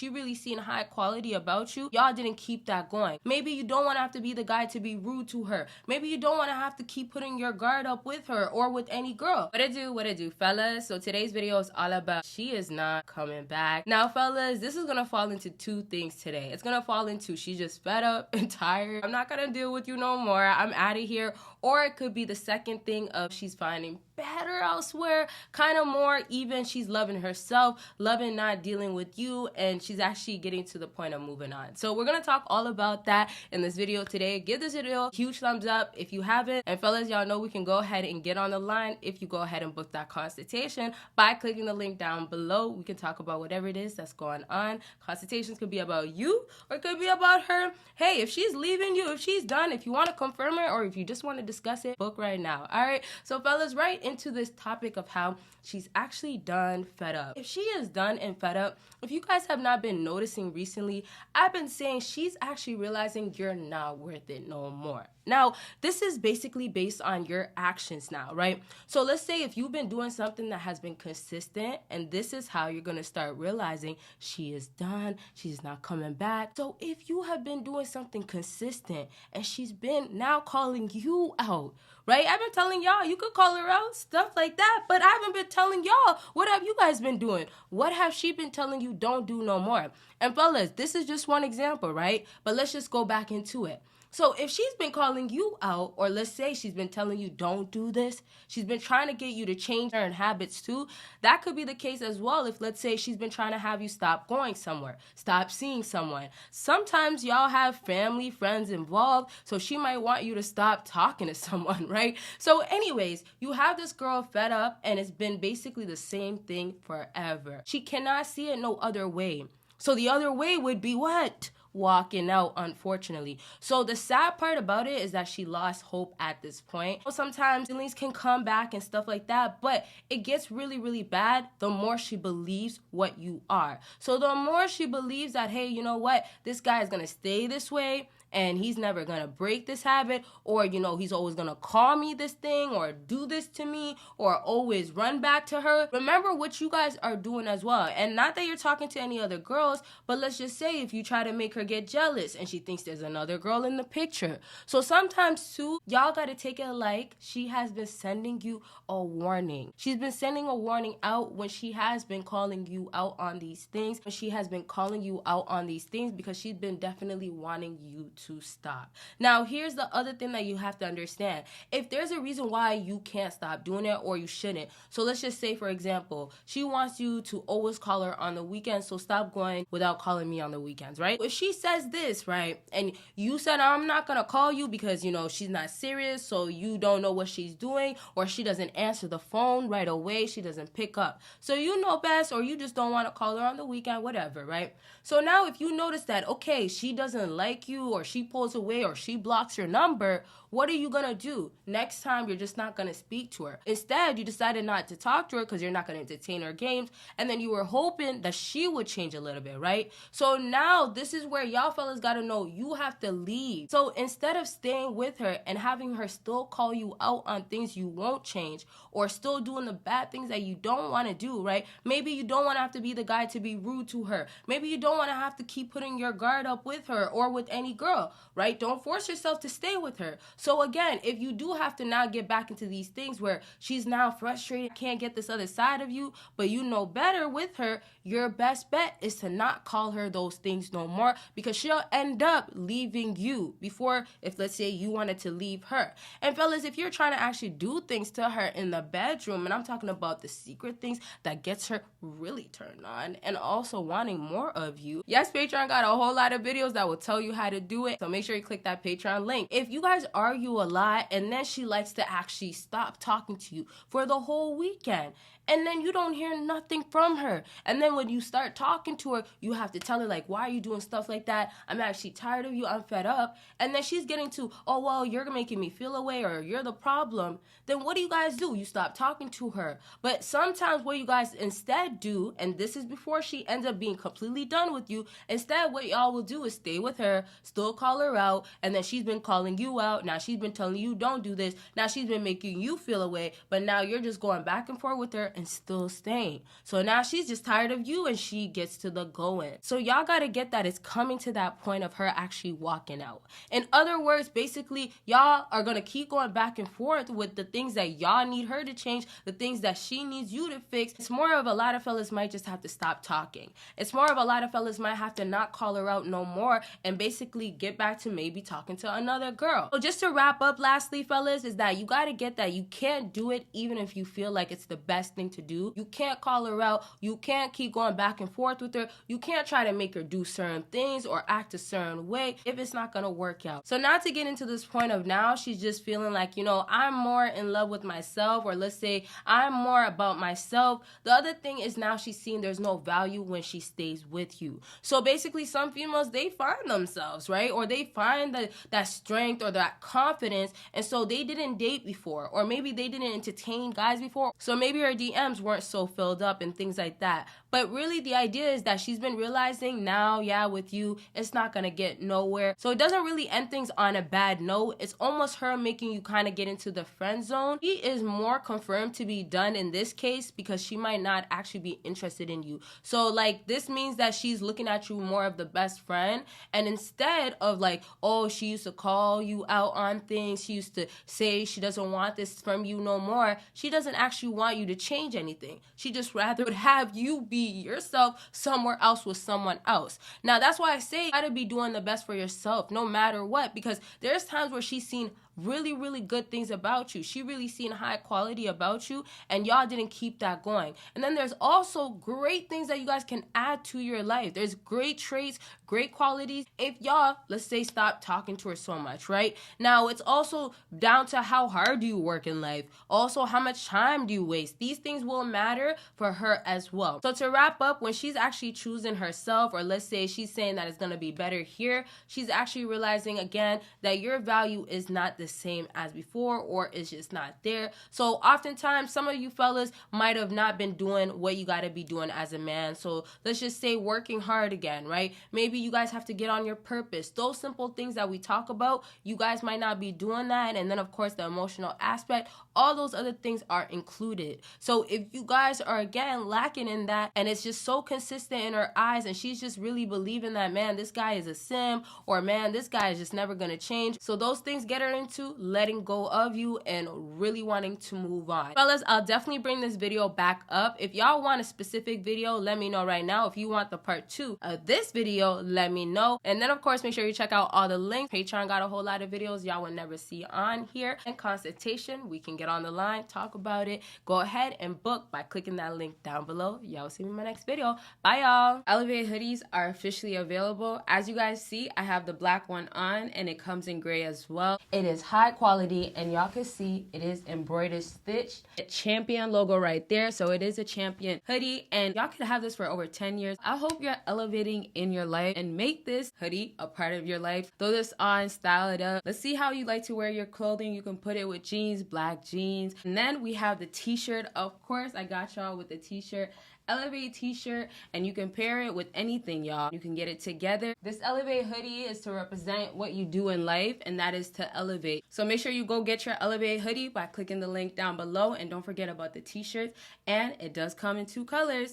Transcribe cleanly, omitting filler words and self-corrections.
she really seen high quality about you, y'all didn't keep that going. Maybe you don't want to have to be the guy to be rude to her. Maybe you don't want to have to keep putting your guard up with her or with any girl. What it do, fellas? So today's video is all about she is not coming back. Now, fellas, this is gonna fall into two things today. It's gonna fall into she's just fed up and tired. I'm not gonna deal with you no more. I'm out of here. Or it could be the second thing of she's finding better elsewhere, kind of more even she's loving herself, loving not dealing with you, and she's actually getting to the point of moving on. So we're gonna talk all about that in this video today. Give this video a huge thumbs up if you haven't, and fellas, y'all know we can go ahead and get on the line if you go ahead and book that consultation by clicking the link down below. We can talk about whatever it is that's going on. Consultations could be about you or it could be about her. Hey, if she's leaving you, if she's done, if you want to confirm it or if you just want to discuss it, book right now. All right, so fellas, right into this topic of how she's actually done, fed up. If she is done and fed up, if you guys have not been noticing recently, I've been saying she's actually realizing you're not worth it no more. Now, this is basically based on your actions now, right? So let's say if you've been doing something that has been consistent, and this is how you're going to start realizing she is done, she's not coming back. So if you have been doing something consistent and she's been now calling you out, right? I've been telling y'all you could call her out, stuff like that, but I haven't been telling y'all what have you guys been doing? What have she been telling you don't do no more? And fellas, this is just one example, right? But let's just go back into it. So if she's been calling you out, or let's say she's been telling you don't do this, she's been trying to get you to change her habits too, that could be the case as well if let's say she's been trying to have you stop going somewhere, stop seeing someone. Sometimes y'all have family, friends involved, so she might want you to stop talking to someone, right? So anyways, you have this girl fed up and it's been basically the same thing forever. She cannot see it no other way. So the other way would be what? Walking out, unfortunately. So the sad part about it is that she lost hope at this point. Sometimes feelings can come back and stuff like that, but it gets really, really bad the more she believes what you are. So the more she believes that, hey, you know what, this guy is gonna stay this way and he's never gonna break this habit, or you know, he's always gonna call me this thing or do this to me or always run back to her. Remember what you guys are doing as well. And not that you're talking to any other girls, but let's just say if you try to make her get jealous and she thinks there's another girl in the picture. So sometimes too, y'all gotta take it like she has been sending you a warning. She's been sending a warning out when she has been calling you out on these things. When she has been calling you out on these things because she's been definitely wanting you to stop. Now, here's the other thing that you have to understand. If there's a reason why you can't stop doing it or you shouldn't. So let's just say, for example, she wants you to always call her on the weekends, so stop going without calling me on the weekends, right? If she says this, right, and you said, I'm not gonna call you because, you know, she's not serious, so you don't know what she's doing, or she doesn't answer the phone right away, she doesn't pick up. So you know best, or you just don't want to call her on the weekend, whatever, right? So now if you notice that, okay, she doesn't like you, or she pulls away, or she blocks your number, what are you gonna do? Next time, you're just not gonna speak to her. Instead, you decided not to talk to her because you're not gonna entertain her games, and then you were hoping that she would change a little bit, right? So now, this is where y'all fellas gotta know you have to leave. So instead of staying with her and having her still call you out on things you won't change, or still doing the bad things that you don't wanna do, right? Maybe you don't wanna have to be the guy to be rude to her. Maybe you don't wanna have to keep putting your guard up with her or with any girl, right? Don't force yourself to stay with her. So again, if you do have to now get back into these things where she's now frustrated, can't get this other side of you, but you know better with her, your best bet is to not call her those things no more, because she'll end up leaving you before, if let's say you wanted to leave her. And fellas, if you're trying to actually do things to her in the bedroom, and I'm talking about the secret things that gets her really turned on and also wanting more of you, yes, Patreon got a whole lot of videos that will tell you how to do it, so make sure you click that Patreon link. If you guys argue a lot and then she likes to actually stop talking to you for the whole weekend, and then you don't hear nothing from her, and then when you start talking to her, you have to tell her like, why are you doing stuff like that? I'm actually tired of you, I'm fed up. And then she's getting to, oh well, you're making me feel away, or you're the problem. Then what do? You stop talking to her. But sometimes what you guys instead do, and this is before she ends up being completely done with you, instead what y'all will do is stay with her, still call her out, and then she's been calling you out, now she's been telling you don't do this, now she's been making you feel away, but now you're just going back and forth with her, and still staying. So now she's just tired of you and she gets to the going. So y'all gotta get that it's coming to that point of her actually walking out. In other words, basically, y'all are gonna keep going back and forth with the things that y'all need her to change, the things that she needs you to fix. It's more of a lot of fellas might just have to stop talking. It's more of a lot of fellas might have to not call her out no more and basically get back to maybe talking to another girl. So just to wrap up, lastly, fellas, is that you gotta get that you can't do it even if you feel like it's the best thing to do. You can't call her out. You can't keep going back and forth with her. You can't try to make her do certain things or act a certain way if it's not gonna work out. So now to get into this point of now she's just feeling like, you know, I'm more in love with myself, or let's say I'm more about myself. The other thing is now she's seeing there's no value when she stays with you. So basically some females, they find themselves, right? Or they find that strength or that confidence, and so they didn't date before, or maybe they didn't entertain guys before. So maybe her DMs weren't so filled up and things like that. But really the idea is that she's been realizing now, yeah, with you, it's not gonna get nowhere. So it doesn't really end things on a bad note. It's almost her making you kind of get into the friend zone. She is more confirmed to be done in this case because she might not actually be interested in you. So like this means that she's looking at you more of the best friend, and instead of like, oh, she used to call you out on things, she used to say she doesn't want this from you no more, she doesn't actually want you to change anything. She just rather would have you be yourself somewhere else with someone else. Now that's why I say you gotta be doing the best for yourself no matter what, because there's times where she's seen really good things about you. She really seen high quality about you, and y'all didn't keep that going. And then there's also great things that you guys can add to your life. There's great traits, great qualities if y'all, let's say, stop talking to her so much, right? Now it's also down to how hard do you work in life, also how much time do you waste. These things will matter for her as well. So to wrap up, when she's actually choosing herself, or let's say she's saying that it's gonna be better here, she's actually realizing again that your value is not the same as before, or it's just not there. So oftentimes some of you fellas might have not been doing what you got to be doing as a man. So let's just say working hard again, right? Maybe you guys have to get on your purpose. Those simple things that we talk about, you guys might not be doing that. And then of course the emotional aspect, all those other things are included. So if you guys are again lacking in that, and it's just so consistent in her eyes, and she's just really believing that, man, this guy is a sim, or man, this guy is just never gonna change. So those things get her into letting go of you and really wanting to move on. Fellas, I'll definitely bring this video back up. If y'all want a specific video, let me know right now. If you want the part 2 of this video, let me know. And then of course, make sure you check out all the links. Patreon got a whole lot of videos y'all will never see on here. And consultation, we can get on the line, talk about it. Go ahead and book by clicking that link down below. Y'all will see me in my next video. Bye y'all. Elevate hoodies are officially available. As you guys see, I have the black one on, and it comes in gray as well. It is high quality, and y'all can see it is embroidered stitched. A Champion logo right there, so it is a Champion hoodie, and y'all could have this for over 10 years. I hope you're elevating in your life and make this hoodie a part of your life. Throw this on, style it up. Let's see how you like to wear your clothing. You can put it with jeans, black jeans. And then we have the t-shirt. Of course, I got y'all with the t-shirt. Elevate t-shirt, and you can pair it with anything, y'all. You can get it together. This Elevate hoodie is to represent what you do in life, and that is to elevate. So make sure you go get your Elevate hoodie by clicking the link down below, and don't forget about the t-shirts, and it does come in 2 colors.